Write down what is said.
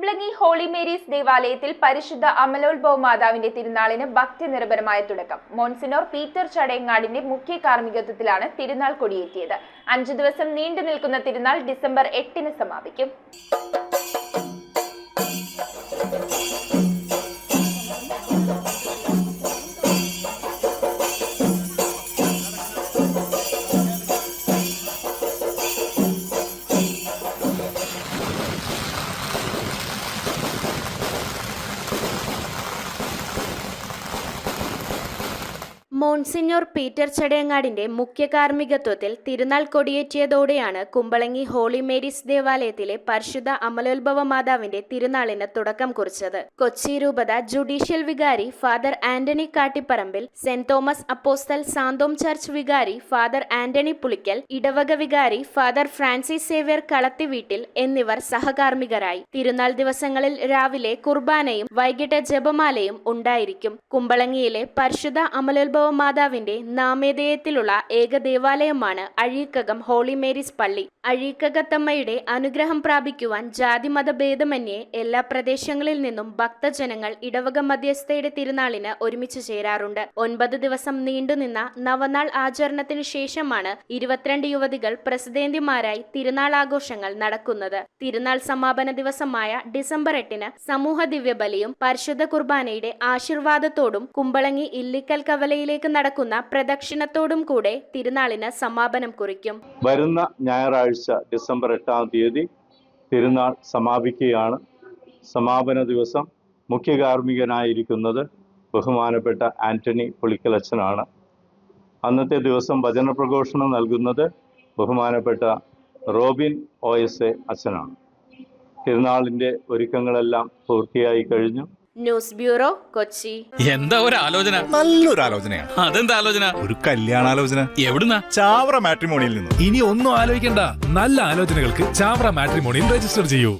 Kumbalangi holy Mary's ദേവാലയത്തിൽ പരിശുദ്ധ അമലോത്ഭവ മാതാവിന്റെ തിരുനാളിന് ഭക്തി നിറപരമായ തുടക്കം. മോൺസിനോർ പീറ്റർ ചടയങ്ങാടിന്റെ മുഖ്യ കാർമ്മികത്വത്തിലാണ് തിരുനാൾ കൊടിയേറ്റിയത്. 5 ദിവസം നീണ്ടു നിൽക്കുന്ന തിരുനാൾ ഡിസംബർ 8-ന് സമാപിക്കും. മോൺസിഞ്ഞോർ പീറ്റർ ചടയങ്ങാടിന്റെ മുഖ്യ കാർമ്മികത്വത്തിൽ തിരുനാൾ കൊടിയേറ്റിയതോടെയാണ് കുംബ്ലങ്ങി ഹോളി മേരീസ് ദേവാലയത്തിലെ പരിശുദ്ധ അമലോത്ഭവ മാതാവിന്റെ തിരുനാളിന് തുടക്കം കുറിച്ചത്. കൊച്ചി രൂപത ജുഡീഷ്യൽ വികാരി father Antony Kattipparambil, Saint Thomas apostle Santhome church വികാരി ഫാദർ ആന്റണി പുളിക്കൽ, ഇടവക വികാരി ഫാദർ ഫ്രാൻസിസ് സേവ്യർ കളത്തിവീട്ടിൽ എന്നിവർ സഹകാർമ്മികരായി. തിരുനാൾ ദിവസങ്ങളിൽ രാവിലെ കുർബാനയും വൈകിട്ട് ജപമാലയും ഉണ്ടായിരിക്കും. കുംബ്ലങ്ങിയിലെ പരിശുദ്ധ അമലോത്ഭവ മാതാവിന്റെ നാമധേയത്തിലുള്ള ഏക ദേവാലയമാണ് അഴീക്കകം ഹോളി മേരീസ് പള്ളി. അഴീക്കകത്തമ്മയുടെ അനുഗ്രഹം പ്രാപിക്കുവാൻ ജാതിമത ഭേദമന്യേ എല്ലാ പ്രദേശങ്ങളിൽ നിന്നും ഭക്തജനങ്ങൾ ഇടവക മധ്യസ്ഥയുടെ തിരുനാളിന് ഒരുമിച്ച് ചേരാറുണ്ട്. 9 ദിവസം നീണ്ടുനിന്ന നവനാൾ ആചരണത്തിന് ശേഷമാണ് 22 യുവതികൾ പ്രസിദ്ധേന്തിമാരായി തിരുനാൾ ആഘോഷങ്ങൾ നടക്കുന്നത്. തിരുനാൾ സമാപന ദിവസമായ ഡിസംബർ 8-ന് സമൂഹ ദിവ്യബലിയും പരിശുദ്ധ കുർബാനയുടെ ആശീർവാദത്തോടും കുംബ്ലങ്ങി ഇല്ലിക്കൽ കവലയിലേക്ക് നടക്കുന്ന പ്രദക്ഷിണത്തോടും കൂടെ തിരുനാളിന് സമാപനം കുറിക്കും. വരുന്ന ഞായറാഴ്ച ഡിസംബർ 8-ാം തീയതി തിരുനാൾ സമാപിക്കുകയാണ്. സമാപന ദിവസം മുഖ്യ കാർമ്മികനായിരിക്കുന്നത് ബഹുമാനപ്പെട്ട ആന്റണി പുളിക്കലച്ചനാണ്. അന്നത്തെ ദിവസം വചനപ്രഘോഷണം നൽകുന്നത് ബഹുമാനപ്പെട്ട റോബിൻ OSA അച്ഛനാണ്. തിരുനാളിൻ്റെ ഒരുക്കങ്ങളെല്ലാം പൂർത്തിയായി കഴിഞ്ഞു. News bureau, Kochi. എന്താ ഒരു ആലോചന? നല്ലൊരു ആലോചനയാണ്. അതെന്താ ആലോചന? ഒരു കല്യാണാലോചന. എവിടുന്നാ? ചാവറ മാട്രിമോണിയിൽ നിന്ന്. ഇനി ഒന്നും ആലോചിക്കണ്ട, നല്ല ആലോചനകൾക്ക് ചാവറ മാട്രിമോണിയിൽ രജിസ്റ്റർ ചെയ്യൂ.